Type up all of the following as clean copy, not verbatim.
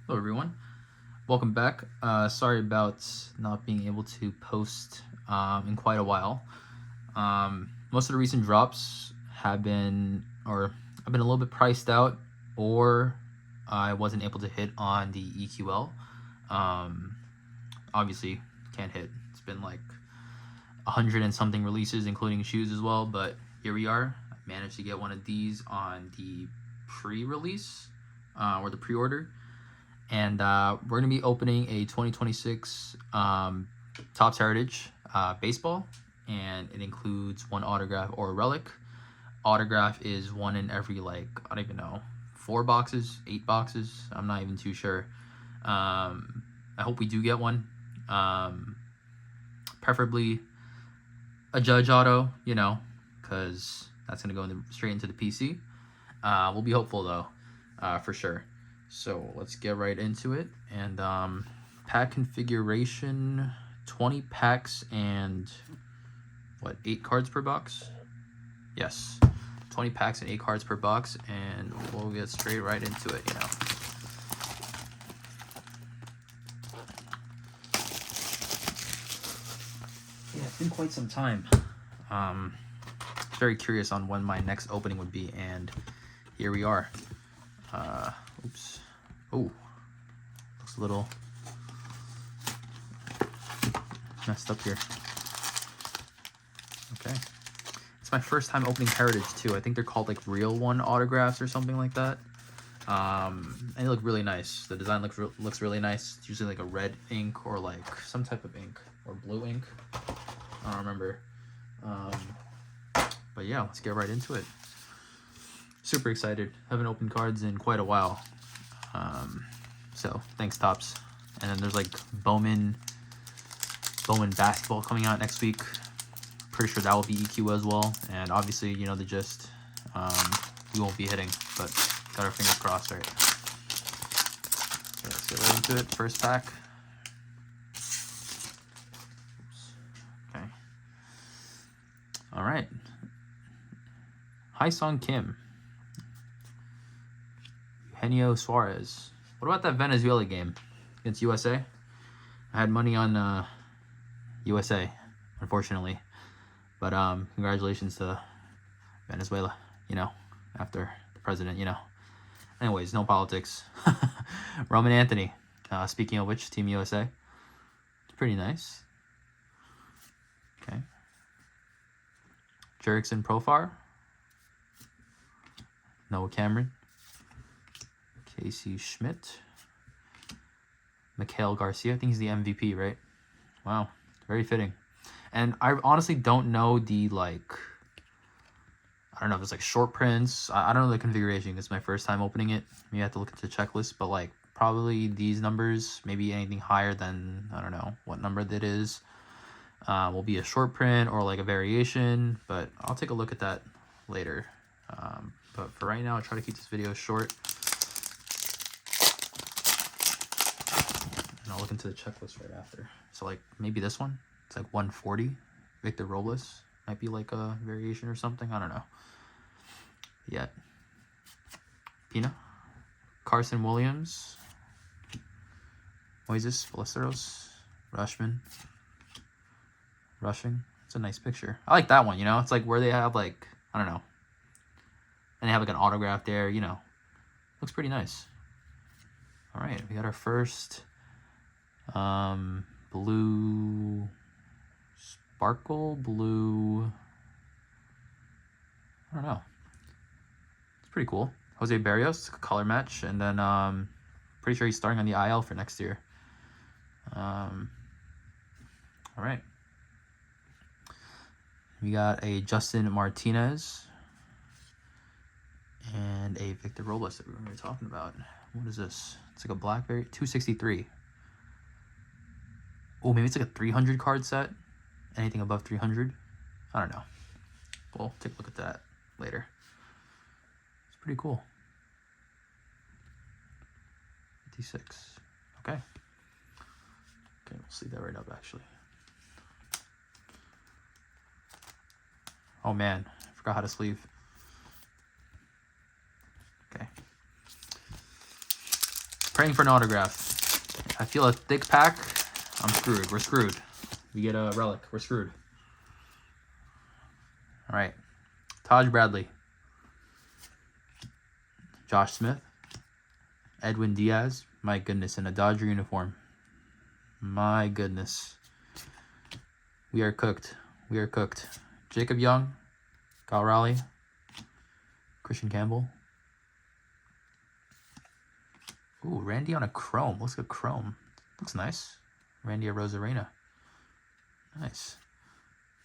Hello everyone, welcome back. Sorry about not being able to post in quite a while. Most of the recent drops have been, or I've been a little bit priced out, or I wasn't able to hit on the EQL. Obviously can't hit. It's been like 100 and something releases, including shoes as well, but here we are. I managed to get one of these on the pre-release or the pre-order. And we're going to be opening a 2026 Topps Heritage baseball, and it includes one autograph or a relic. Autograph is one in every, like, I don't even know, 4 boxes, 8 boxes. I'm not even too sure. I hope we do get one. Preferably a Judge auto, you know, because that's going to go straight into the PC. We'll be hopeful, though, for sure. So let's get right into it. And pack configuration, 20 packs and what, 8 cards per box? Yes, 20 packs and 8 cards per box, and we'll get straight right into it, you know. Yeah, it's been quite some time. Very curious on when my next opening would be, and here we are. Oops. Oh, looks a little messed up here. Okay. It's my first time opening Heritage too. I think they're called like Real One autographs or something like that. And they look really nice. The design looks really nice. It's usually like a red ink or like some type of ink or blue ink. I don't remember. But yeah, let's get right into it. Super excited. Haven't opened cards in quite a while. So thanks, Topps. And then there's like Bowman basketball coming out next week. Pretty sure that will be EQ as well. And obviously, you know the gist. We won't be hitting, but got our fingers crossed, right? Okay, let's get right into it. First pack. Oops. Okay. All right. Hyesung Kim. Eugenio Suarez. What about that Venezuela game against USA? I had money on USA, unfortunately. But congratulations to Venezuela, you know, after the president, you know. Anyways, no politics. Roman Anthony. Speaking of which, Team USA. It's pretty nice. Okay. Jurickson Profar. Noah Cameron. Casey Schmidt. Mikhail Garcia. I think he's the MVP, right? Wow. Very fitting. And I honestly don't know the, like, I don't know if it's like short prints. I don't know the configuration. It's my first time opening it. Maybe I have to look into the checklist. But, like, probably these numbers, maybe anything higher than, I don't know what number that is, will be a short print or, like, a variation. But I'll take a look at that later. But for right now, I'll try to keep this video short. And I'll look into the checklist right after. So, like, maybe this one. It's like 140. Victor Robles. Might be like a variation or something. I don't know. Yet. Pina. Carson Williams. Moises Ballesteros. Rushing. It's a nice picture. I like that one, you know? It's like where they have like, I don't know. And they have like an autograph there, you know. Looks pretty nice. All right, we got our first blue sparkle blue. I don't know. It's pretty cool. Jose Barrios, color match, and then pretty sure he's starting on the IL for next year. All right. We got a Justin Martinez and a Victor Robles that we were talking about. What is this? It's like a Blackberry 263. Oh, maybe it's like a 300 card set. Anything above 300? I don't know. We'll take a look at that later. It's pretty cool. 56. Okay. Okay, we'll sleeve that right up actually. Oh man, I forgot how to sleeve. Okay. Praying for an autograph. I feel a thick pack. I'm screwed. We're screwed. We get a relic. We're screwed. All right. Taj Bradley. Josh Smith. Edwin Diaz. My goodness, in a Dodger uniform. My goodness. We are cooked. We are cooked. Jacob Young. Kyle Raleigh. Christian Campbell. Ooh, Randy on a chrome. Looks like a chrome. Looks nice. Randy Arozarena. Nice.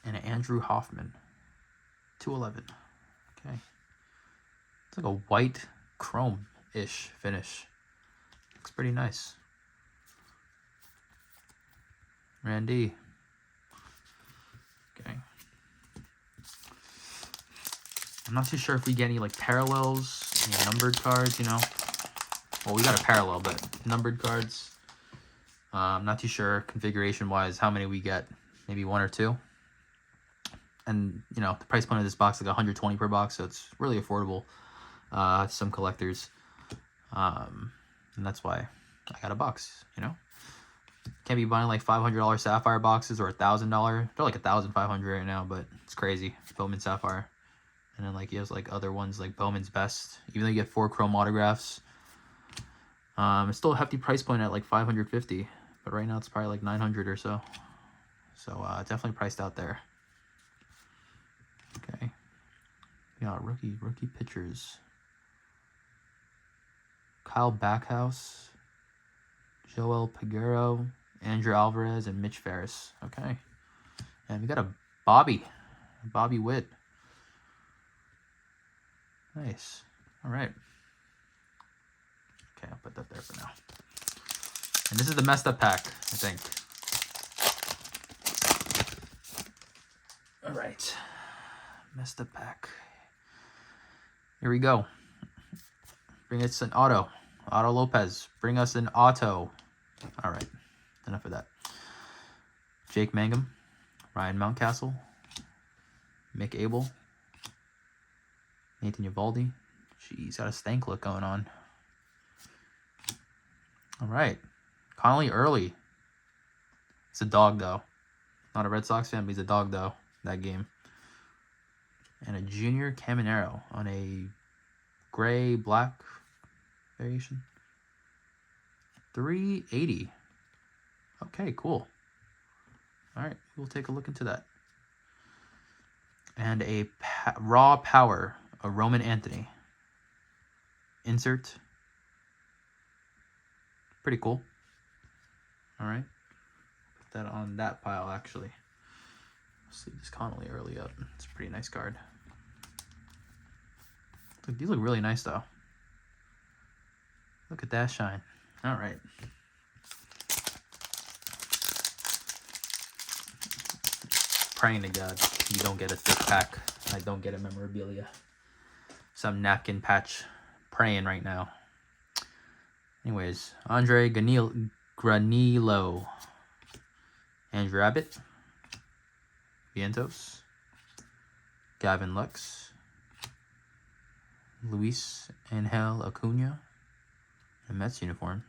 And an Andrew Hoffman. 211. Okay. It's like a white chrome-ish finish. Looks pretty nice. Randy. Okay. I'm not too sure if we get any like parallels, any numbered cards, you know. Well, we got a parallel, but numbered cards. I'm not too sure configuration-wise how many we get. Maybe 1 or 2. And, you know, the price point of this box is like $120 per box, so it's really affordable to some collectors. And that's why I got a box, you know. Can't be buying like $500 Sapphire boxes or $1,000. They're like $1,500 right now, but it's crazy. Bowman Sapphire. And then like he has like other ones like Bowman's Best. Even though you get 4 chrome autographs. It's still a hefty price point at like $550, but right now it's probably like $900 or so. So definitely priced out there. Okay. Yeah, rookie pitchers. Kyle Backhouse, Joel Peguero, Andrew Alvarez, and Mitch Ferris. Okay. And we got a Bobby Witt. Nice. All right. Okay, I'll put that there for now. And this is the messed up pack, I think. All right. Messed up pack. Here we go. Bring us an auto. Otto Lopez. Bring us an auto. All right. Enough of that. Jake Mangum. Ryan Mountcastle. Mick Abel. Nathan Eovaldi. Jeez, got a stank look going on. All right. Connolly Early. It's a dog, though. Not a Red Sox fan, but he's a dog, though, that game. And a Junior Caminero on a gray-black variation. 380. Okay, cool. All right, we'll take a look into that. And a Raw Power, a Roman Anthony. Insert. Pretty cool. All right. Put that on that pile, actually. Let's leave this Connolly Early up. It's a pretty nice card. Look, these look really nice, though. Look at that shine. All right. Praying to God you don't get a thick pack. I don't get a memorabilia. Some napkin patch. Praying right now. Anyways, Andre Granillo. Andrew Abbott. Vientos. Gavin Lux. Luis Angel Acuna. A Mets uniform.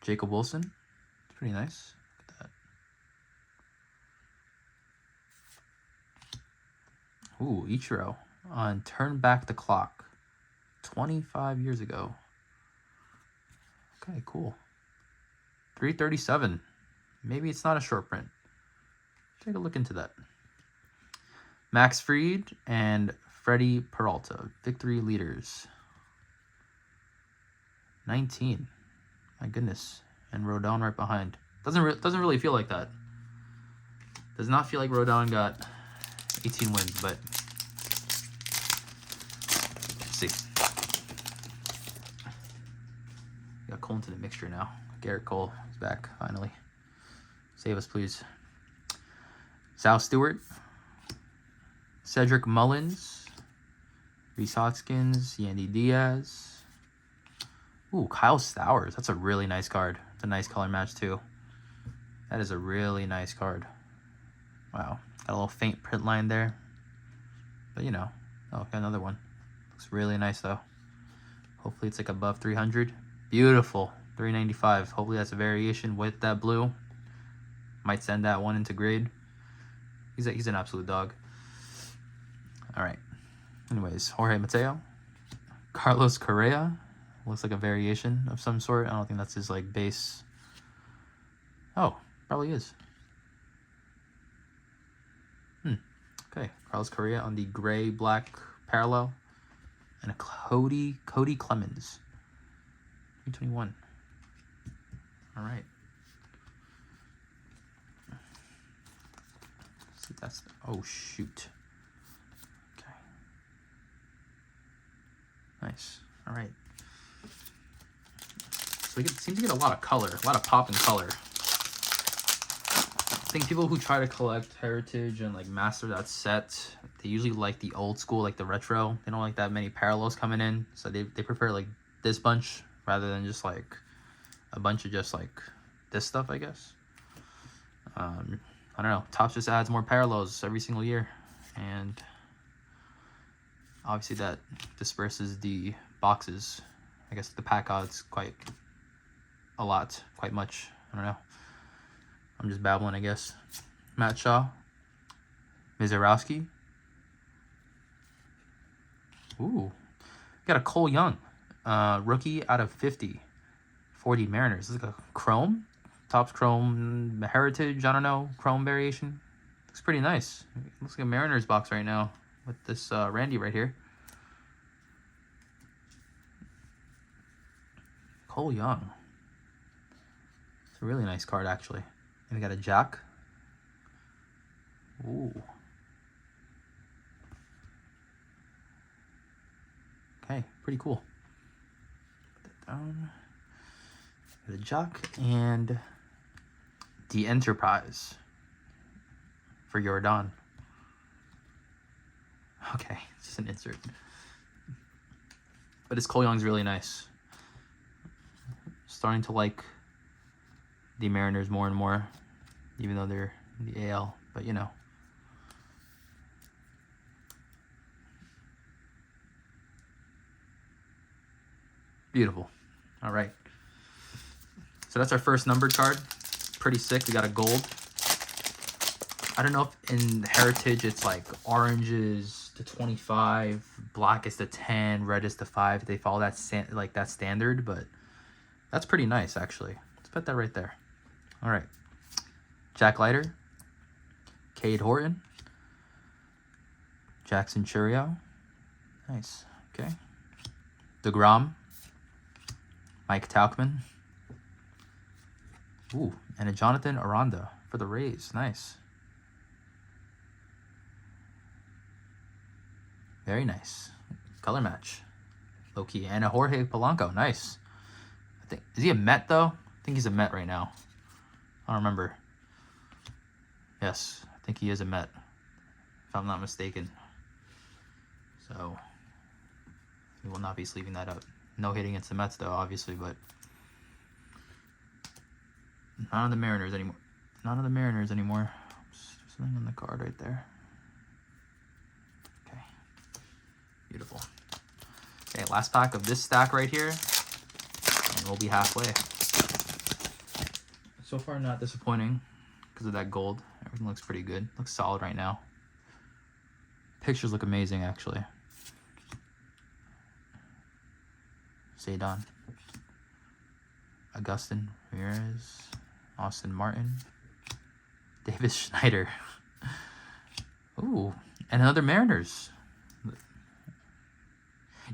Jacob Wilson. It's pretty nice. Look at that. Ooh, Ichiro on Turn Back the Clock. 25 years ago. Okay, cool. 337. Maybe it's not a short print. Take a look into that. Max Fried and Freddie Peralta. Victory Leaders. 19. My goodness. And Rodon right behind. Doesn't really feel like that. Does not feel like Rodon got 18 wins, but let's see. Got Cole into the mixture now. Garrett Cole is back finally. Save us, please. Sal Stewart. Cedric Mullins. Rhys Hoskins. Yandy Diaz. Ooh, Kyle Stowers. That's a really nice card. It's a nice color match, too. That is a really nice card. Wow. Got a little faint print line there. But, you know. Oh, got another one. Looks really nice, though. Hopefully it's like above 300. Beautiful. 395. Hopefully that's a variation with that blue. Might send that one into grade. He's an absolute dog. All right. Anyways, Jorge Mateo. Carlos Correa. Looks like a variation of some sort. I don't think that's his like base. Oh, probably is. Okay, Carlos Correa on the gray-black parallel. And a Cody Clemens. 321. All right. See, that's... Oh, shoot. Okay. Nice. All right. So it seems to get a lot of color, a lot of pop and color. I think people who try to collect Heritage and like master that set, they usually like the old school, like the retro. They don't like that many parallels coming in, so they prefer like this bunch rather than just like a bunch of just like this stuff, I guess. I don't know. Topps just adds more parallels every single year, and obviously that disperses the boxes. I guess the pack odds quite much. I don't know. I'm just babbling, I guess. Matt Shaw. Mizorowski. Ooh. Got a Cole Young. Rookie out of 50. 40 Mariners. This is like a Chrome. Topps Chrome Heritage. I don't know. Chrome variation. Looks pretty nice. Looks like a Mariners box right now. With this Randy right here. Cole Young. It's a really nice card, actually. And we got a Jack. Ooh. Okay, pretty cool. Put that down. The Jack and the Enterprise for Jordan. Okay, it's just an insert. But this Cole Young's really nice. Starting to like the Mariners more and more, even though they're in the AL, but you know. Beautiful. All right. So that's our first numbered card. Pretty sick. We got a gold. I don't know if in Heritage it's like orange is to 25, black is to 10, red is to 5. They follow that that standard, but that's pretty nice actually. Let's put that right there. All right. Jack Leiter, Cade Horton, Jackson Chourio. Nice. Okay. DeGrom, Mike Tauchman. Ooh, and a Jonathan Aranda for the Rays. Nice. Very nice. Color match. Low key. And a Jorge Polanco. Nice. I think, is he a Met though? I think he's a Met right now. I don't remember. Yes, I think he is a Met, if I'm not mistaken. So we will not be sleeving that up. No hitting against the Mets though, obviously, but not on the Mariners anymore. Not on the Mariners anymore. Just something on the card right there. Okay. Beautiful. Okay, last pack of this stack right here, and we'll be halfway. So far, not disappointing because of that gold. Everything looks pretty good. Looks solid right now. Pictures look amazing, actually. Zaydan. Augustin Ramirez. Austin Martin. Davis Schneider. Ooh, and another Mariners.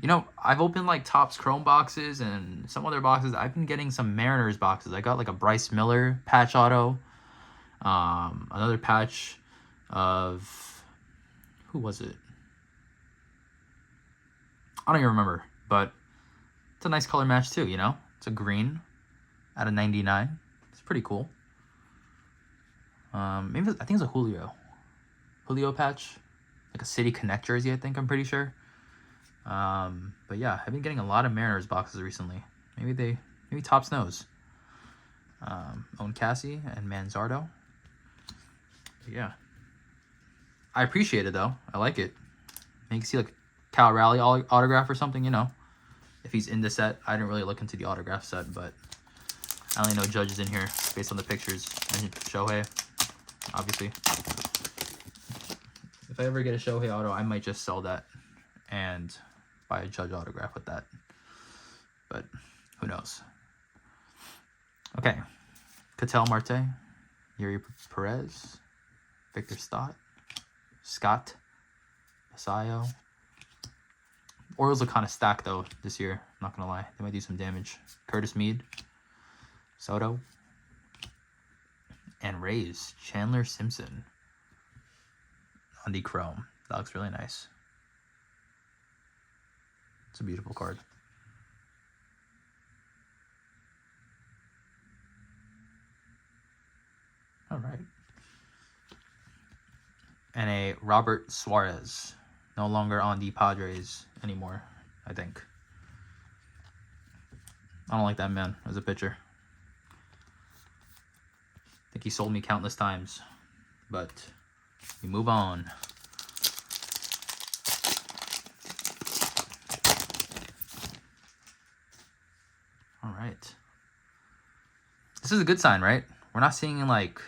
You know, I've opened like Topps Chrome boxes and some other boxes. I've been getting some Mariners boxes. I got like a Bryce Miller patch auto. Another patch of... Who was it? I don't even remember. But it's a nice color match too, you know? It's a green out of 99. It's pretty cool. Maybe I think it's a Julio patch. Like a City Connect jersey, I think. I'm pretty sure. But yeah, I've been getting a lot of Mariners boxes recently. Maybe Topps knows. Owen Cassie and Manzardo. But yeah, I appreciate it though. I like it. You can see like Cal Raleigh autograph or something. You know, if he's in the set. I didn't really look into the autograph set, but I only know Judge is in here based on the pictures. And Shohei, obviously. If I ever get a Shohei auto, I might just sell that and buy a Judge autograph with that. But who knows? Okay. Ketel Marte, Yuri Perez, Victor Scott, Basayo. Orioles are kind of stacked, though, this year. I'm not going to lie. They might do some damage. Curtis Mead, Soto, and Rays, Chandler Simpson on the chrome. That looks really nice. It's a beautiful card. All right. And a Robert Suarez. No longer on the Padres anymore, I think. I don't like that man as a pitcher. I think he sold me countless times. But we move on. All right. This is a good sign, right? We're not seeing like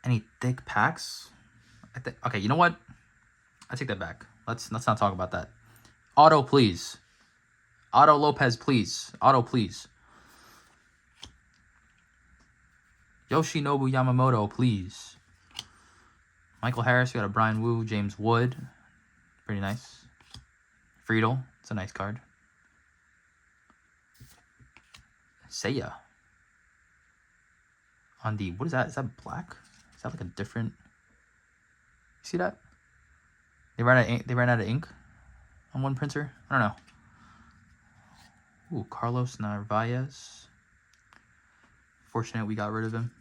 any thick packs. Okay, you know what? I take that back. Let's not talk about that. Auto, please. Auto Lopez, please. Auto, please. Yoshinobu Yamamoto, please. Michael Harris, we got a Brian Wu, James Wood. Pretty nice. Friedel, it's a nice card. Seiya. On the, what is that? Is that black? Is that like a different... You see that? They ran out of ink on one printer. I don't know. Ooh, Carlos Narvaez. Fortunate we got rid of him.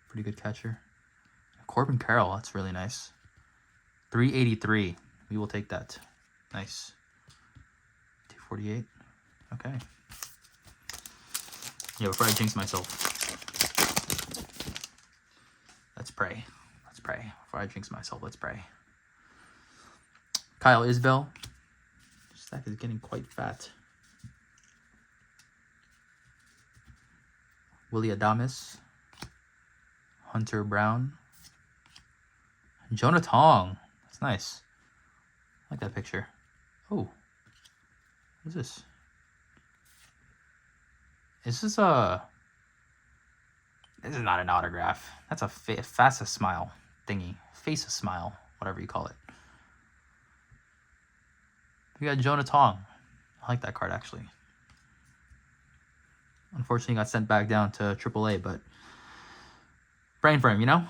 Pretty good catcher. Corbin Carroll, that's really nice. 383. We will take that. Nice. 248. Okay. Yeah, before I jinx myself. Let's pray. Let's pray. Before I jinx myself, let's pray. Kyle Isbell. Stack is getting quite fat. Willie Adames. Hunter Brown. Jonah Tong. That's nice. I like that picture. Oh. What is this? Is this a... This is not an autograph. That's a Face Smile thingy. Face a Smile. Whatever you call it. We got Jonah Tong. I like that card, actually. Unfortunately, got sent back down to AAA, but... Brain for him, you know?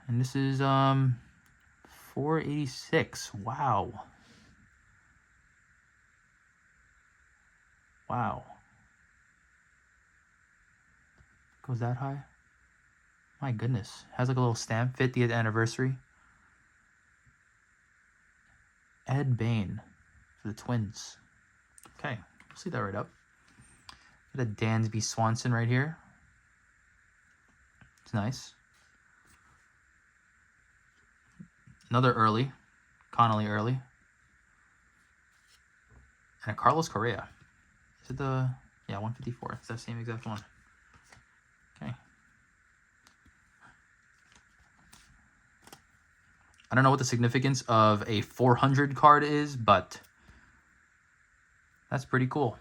And this is 486. Wow. Wow. Goes that high? My goodness. Has like a little stamp. 50th anniversary. Ed Bain for the Twins. Okay. We'll see that right up. Got a Dansby Swanson right here. It's nice. Another early. Connolly early. And a Carlos Correa. Is it the... Yeah, 154. It's that same exact one. Okay. I don't know what the significance of a 400 card is, but that's pretty cool.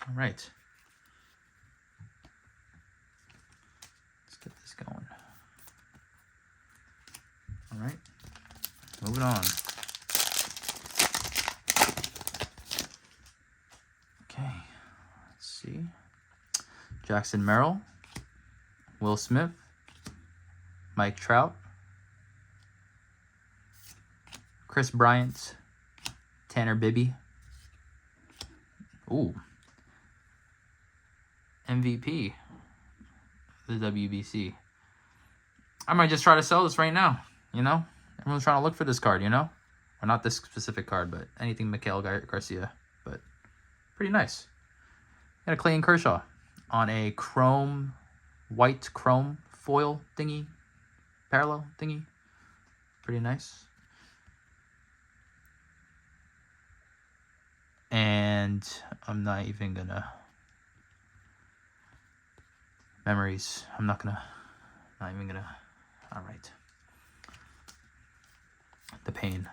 All right. Let's get this going. All right. Moving on. Okay. Let's see. Jackson Merrill. Will Smith. Mike Trout. Chris Bryant. Tanner Bibby. Ooh. MVP. The WBC. I might just try to sell this right now, you know? Everyone's trying to look for this card, you know? Or not this specific card, but anything Miguel Garcia. But pretty nice. Got a Clayton Kershaw on a chrome, white chrome foil thingy. Parallel thingy. Pretty nice. and I'm not even gonna... Memories. Not even gonna... Alright. The Pain.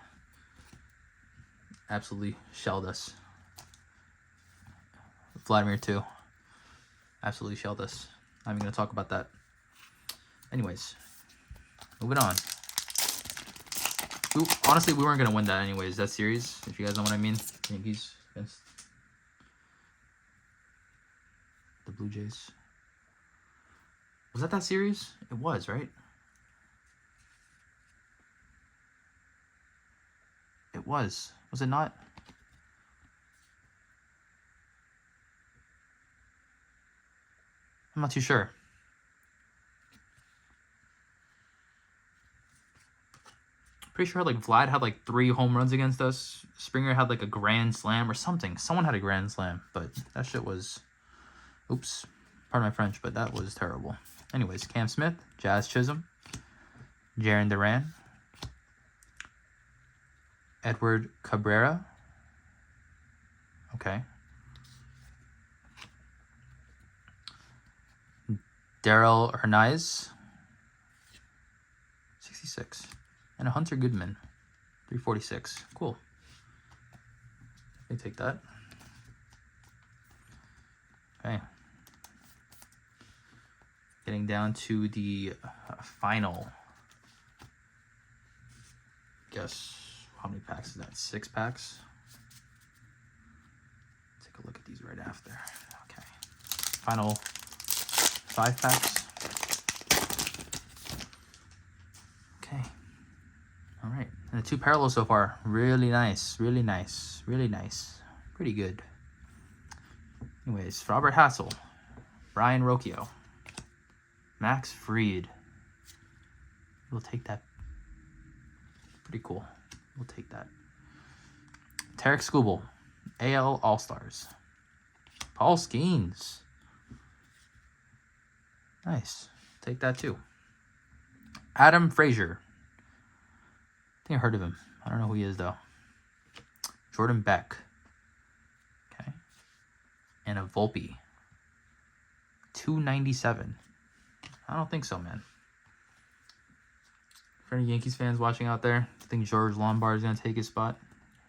Absolutely shelled us. Vladimir too. Absolutely shelled us. Not even gonna talk about that. Anyways, moving on. Honestly, we weren't gonna win that anyways. That series, if you guys know what I mean. Yankees against the Blue Jays. Was that series? It was, right? It was. Was it not? I'm not too sure. Pretty sure like Vlad had like 3 home runs against us. Springer had like a grand slam or something. Someone had a grand slam, but that shit was... Oops. Pardon my French, but that was terrible. Anyways, Cam Smith, Jazz Chisholm, Jarren Duran, Edward Cabrera. Okay. Daryl Hernandez, 66. And a Hunter Goodman, 346. Cool. Let me take that. Okay. Getting down to the final. Guess how many packs is that? 6 packs. Take a look at these right after. Okay. Final 5 packs. Okay. All right. And the 2 parallels so far. Really nice. Really nice. Really nice. Pretty good. Anyways, Robert Hassel, Brian Rocchio, Max Fried. We'll take that. Pretty cool. We'll take that. Tarek Skubal, AL All-Stars. Paul Skeens. Nice. Take that too. Adam Frazier. I think I heard of him. I don't know who he is though. Jordan Beck. Okay. And a Volpe. 297. I don't think so, man. For any Yankees fans watching out there, I think George Lombard is going to take his spot.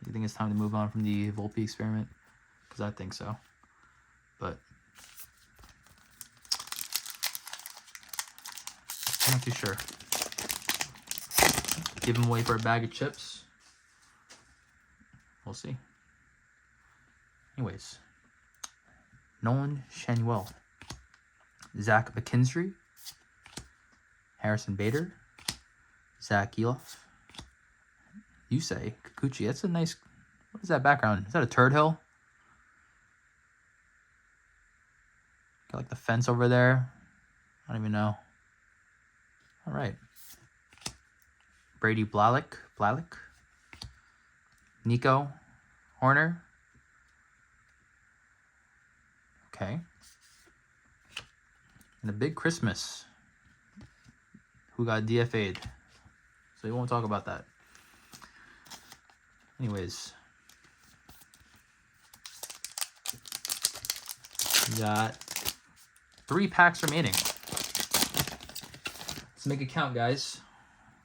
You think it's time to move on from the Volpe experiment? Because I think so. But I'm not too sure. Give him away for a bag of chips. We'll see. Anyways. Nolan Shanuel. Zach McKinstry. Harrison Bader. Zach Elof. Yusei Kikuchi. That's a nice... What is that background? Is that a turd hill? Got like the fence over there. I don't even know. All right. Brady Blalik. Nico Horner. Okay. And a big Christmas. Who got DFA'd. So we won't talk about that. Anyways. We got 3 packs remaining. Let's make it count, guys.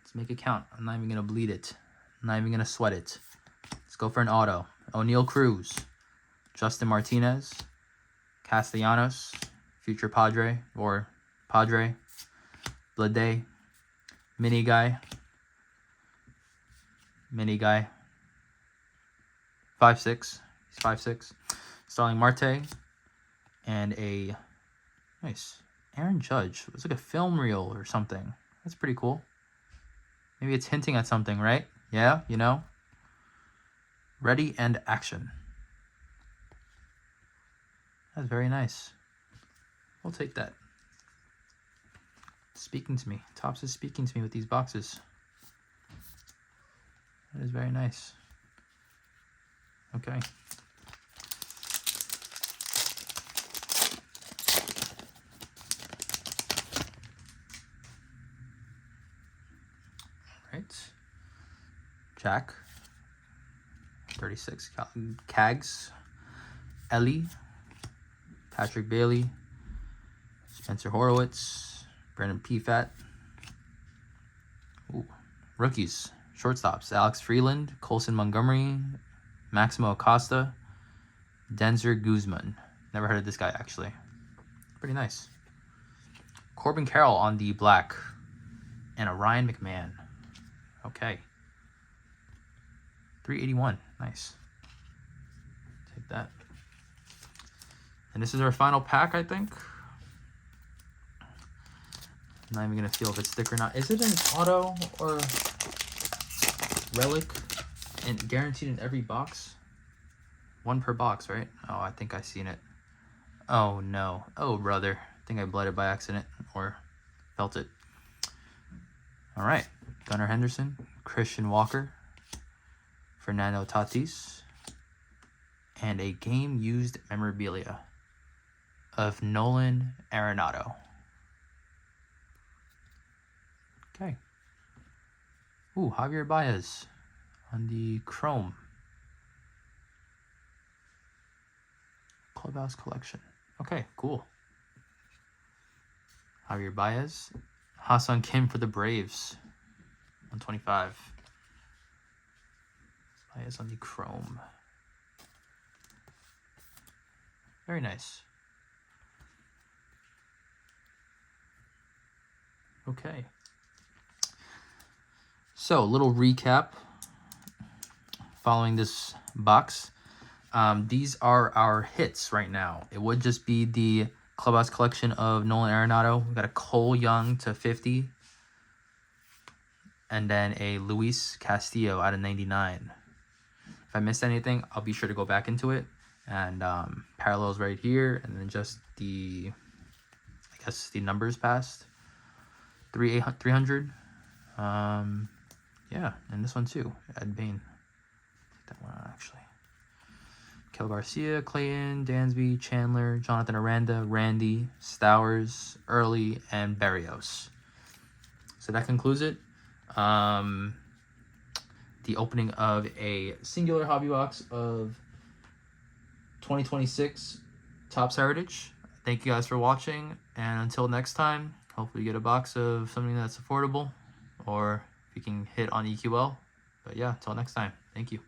Let's make it count. I'm not even going to bleed it. I'm not even going to sweat it. Let's go for an auto. O'Neal Cruz. Justin Martinez. Castellanos. Future Padre. Or Padre. Blade. Mini guy. 5'6". He's 5'6". Starling Marte. And a nice Aaron Judge. It's like a film reel or something. That's pretty cool. Maybe it's hinting at something, right? Yeah, you know? Ready and action. That's very nice. We'll take that. Speaking to me. Topps is speaking to me with these boxes. That is very nice. Okay. Right. Jack. 36. Cags. Ellie, Patrick Bailey, Spencer Horowitz, Brandon Pfaadt. Ooh. Rookies, shortstops, Alex Freeland, Colson Montgomery, Maximo Acosta, Denzer Guzman. Never heard of this guy, actually. Pretty nice. Corbin Carroll on the black. And a Ryan McMahon. Okay. 381. Nice. Take that. And this is our final pack, I think. I'm not even going to feel if it's thick or not. Is it an auto or relic and guaranteed in every box? One per box, right? Oh, I think I seen it. Oh, no. Oh, brother. I think I bled it by accident or felt it. All right. Gunnar Henderson, Christian Walker, Fernando Tatis, and a game-used memorabilia of Nolan Arenado. Okay. Ooh, Javier Baez on the chrome. Clubhouse collection. Okay, cool. Javier Baez. Ha-Seong Kim for the Braves. 125. Baez on the chrome. Very nice. Okay. So, a little recap following this box. These are our hits right now. It would just be the Clubhouse collection of Nolan Arenado. We got a Cole Young to 50. And then a Luis Castillo out of 99. If I missed anything, I'll be sure to go back into it. And parallels right here. And then just the, I guess, the numbers past. 300. Yeah, and this one too. Ed Bain. Take that one out, actually. Kel Garcia, Clayton, Dansby, Chandler, Jonathan Aranda, Randy, Stowers, Early, and Berrios. So that concludes it. The opening of a singular hobby box of 2026 Topps Heritage. Thank you guys for watching, and until next time, hopefully you get a box of something that's affordable, or if you can hit on EQL. But yeah, until next time, thank you.